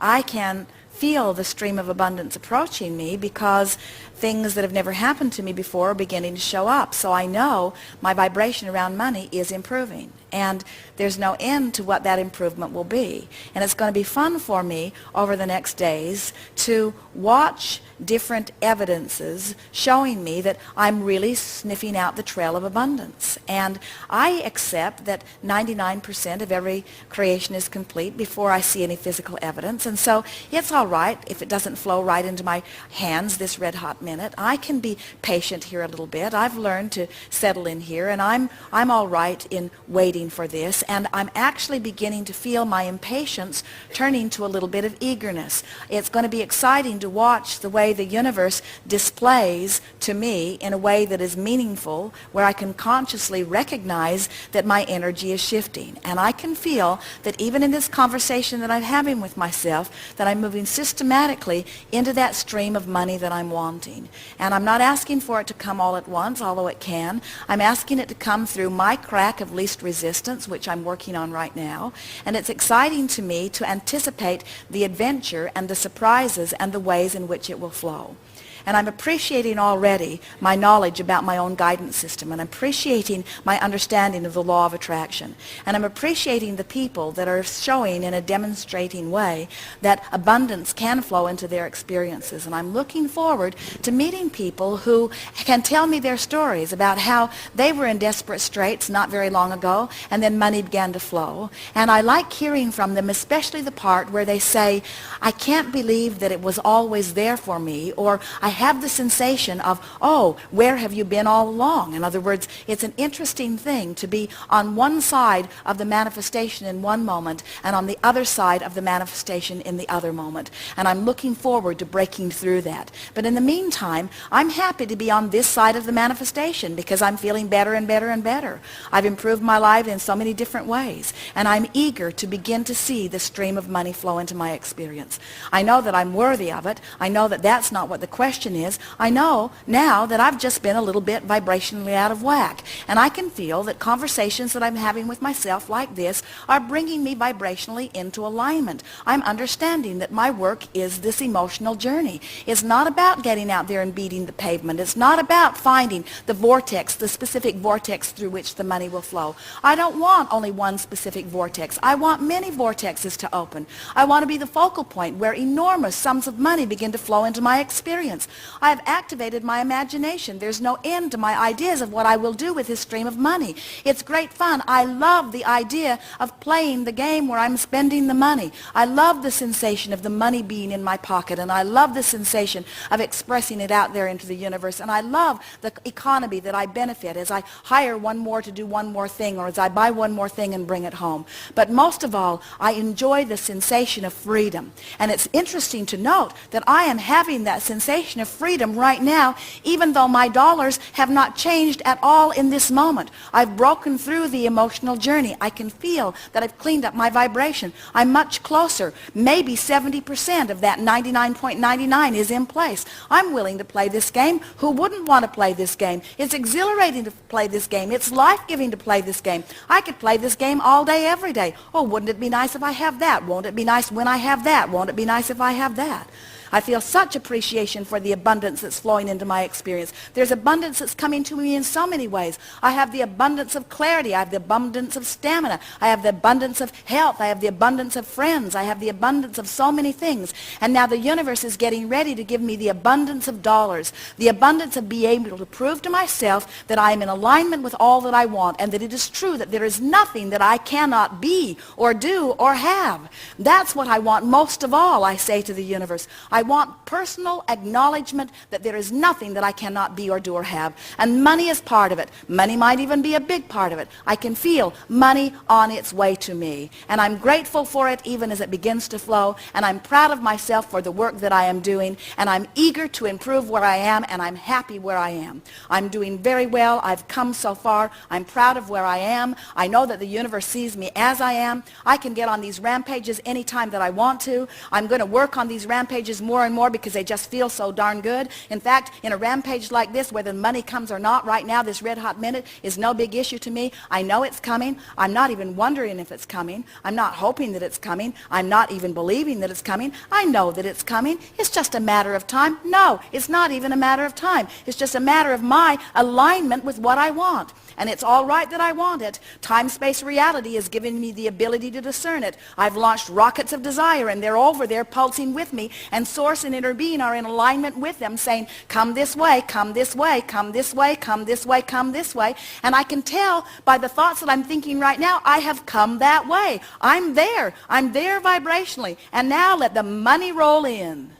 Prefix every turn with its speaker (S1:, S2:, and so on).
S1: I can feel the stream of abundance approaching me because things that have never happened to me before are beginning to show up. So I know my vibration around money is improving. And there's no end to what that improvement will be. And it's going to be fun for me over the next days to watch different evidences showing me that I'm really sniffing out the trail of abundance. And I accept that 99% of every creation is complete before I see any physical evidence. And so it's all right if it doesn't flow right into my hands this red hot minute. I can be patient here a little bit. I've learned to settle in here, and I'm all right in waiting for this, and I'm actually beginning to feel my impatience turning to a little bit of eagerness. It's going to be exciting to watch the way the universe displays to me in a way that is meaningful, where I can consciously recognize that my energy is shifting. And I can feel that even in this conversation that I'm having with myself, that I'm moving systematically into that stream of money that I'm wanting. And I'm not asking for it to come all at once, although it can. I'm asking it to come through my crack of least resistance, which I'm working on right now. And it's exciting to me to anticipate the adventure and the surprises and the ways in which it will flow. And I'm appreciating already my knowledge about my own guidance system, and I'm appreciating my understanding of the law of attraction. And I'm appreciating the people that are showing in a demonstrating way that abundance can flow into their experiences. And I'm looking forward to meeting people who can tell me their stories about how they were in desperate straits not very long ago, and then money began to flow. And I like hearing from them, especially the part where they say, I can't believe that it was always there for me, or I have the sensation of, oh, where have you been all along? In other words, it's an interesting thing to be on one side of the manifestation in one moment and on the other side of the manifestation in the other moment. And I'm looking forward to breaking through that. But in the meantime, I'm happy to be on this side of the manifestation because I'm feeling better and better and better. I've improved my life in so many different ways. And I'm eager to begin to see the stream of money flow into my experience. I know that I'm worthy of it. I know that that's not what the question is. I know now that I've just been a little bit vibrationally out of whack, and I can feel that conversations that I'm having with myself like this are bringing me vibrationally into alignment. I'm understanding that my work is this emotional journey. It's not about getting out there and beating the pavement. It's not about finding the vortex, the specific vortex through which the money will flow. I don't want only one specific vortex. I want many vortexes to open. I want to be the focal point where enormous sums of money begin to flow into my experience. I have activated my imagination. There's no end to my ideas of what I will do with this stream of money. It's great fun. I love the idea of playing the game where I'm spending the money. I love the sensation of the money being in my pocket, and I love the sensation of expressing it out there into the universe, and I love the economy that I benefit as I hire one more to do one more thing, or as I buy one more thing and bring it home. But most of all, I enjoy the sensation of freedom. And it's interesting to note that I am having that sensation of freedom right now, even though my dollars have not changed at all in this moment. I've broken through the emotional journey. I can feel that I've cleaned up my vibration. I'm much closer. Maybe 70% of that 99.99 is in place. I'm willing to play this game. Who wouldn't want to play this game? It's exhilarating to play this game. It's life-giving to play this game. I could play this game all day, every day. Oh, wouldn't it be nice if I have that? Won't it be nice when I have that? Won't it be nice if I have that? I feel such appreciation for the abundance that's flowing into my experience. There's abundance that's coming to me in so many ways. I have the abundance of clarity. I have the abundance of stamina. I have the abundance of health. I have the abundance of friends. I have the abundance of so many things. And now the universe is getting ready to give me the abundance of dollars, the abundance of being able to prove to myself that I am in alignment with all that I want, and that it is true that there is nothing that I cannot be or do or have. That's what I want most of all, I say to the universe. I want personal acknowledgement that there is nothing that I cannot be or do or have. And money is part of it. Money might even be a big part of it. I can feel money on its way to me. And I'm grateful for it even as it begins to flow. And I'm proud of myself for the work that I am doing. And I'm eager to improve where I am, and I'm happy where I am. I'm doing very well. I've come so far. I'm proud of where I am. I know that the universe sees me as I am. I can get on these rampages anytime that I want to. I'm going to work on these rampages more and more because they just feel so darn good. In fact, in a rampage like this, whether money comes or not right now, this red hot minute is no big issue to me. I know it's coming. I'm not even wondering if it's coming. I'm not hoping that it's coming. I'm not even believing that it's coming. I know that it's coming. It's just a matter of time. No, it's not even a matter of time. It's just a matter of my alignment with what I want. And it's all right that I want it. Time-space reality is giving me the ability to discern it. I've launched rockets of desire, and they're over there pulsing with me, and Source and Inner Being are in alignment with them, saying, come this way, come this way, come this way, come this way, come this way. And I can tell by the thoughts that I'm thinking right now, I have come that way. I'm there. I'm there vibrationally. And now let the money roll in.